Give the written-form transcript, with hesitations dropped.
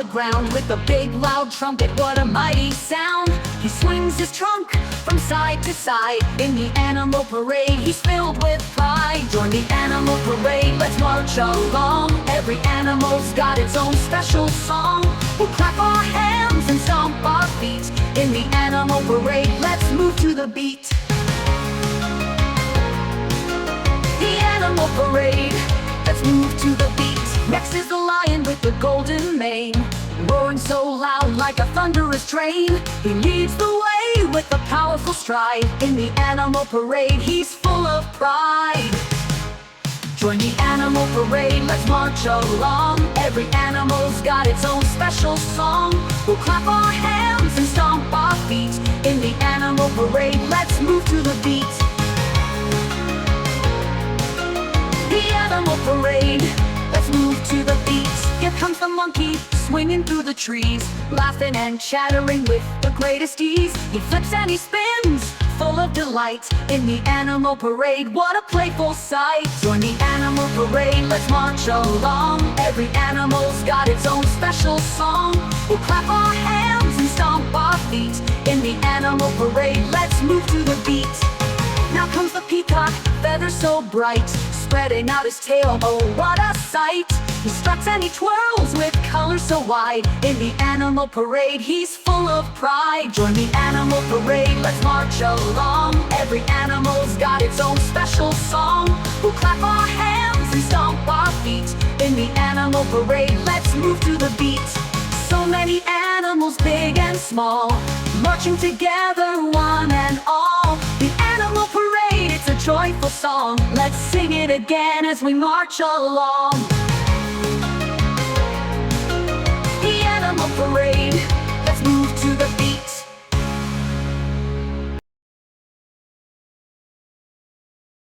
the ground with a big loud trumpet. What a mighty sound! He swings his trunk from side to side. In the animal parade, he's filled with pride. Join the animal parade, let's march along. Every animal's got its own special song. We'll clap our hands and stomp our feet. In the animal parade, let's move to the beat. The animal parade, let's move to the beat. Next is the lion with the golden mane, roaring so loud like a thunderous train. He leads the way with a powerful stride. In the animal parade, he's full of pride. Join the animal parade, let's march along. Every animal's got its own special song. We'll clap our hands and stomp our feet. In the animal parade, let's move to the beat. The animal parade, let's move to the beat. Here comes the monkey, swinging through the trees, laughing and chattering with the greatest ease. He flips and he spins, full of delight. In the animal parade, what a playful sight. Join the animal parade, let's march along. Every animal's got its own special song. We'll clap our hands and stomp our feet. In the animal parade, let's move to the beat. Now comes the peacock, feathers so bright, spreading out his tail, oh what a sight. He struts and he twirls with colors so wide. In the animal parade, he's full of pride. Join the animal parade, let's march along. Every animal's got its own special song. We'll clap our hands and stomp our feet. In the animal parade, let's move to the beat. So many animals, big and small, marching together, one and all. The animal parade, it's a joyful song. Let's sing it again as we march along. The animal parade,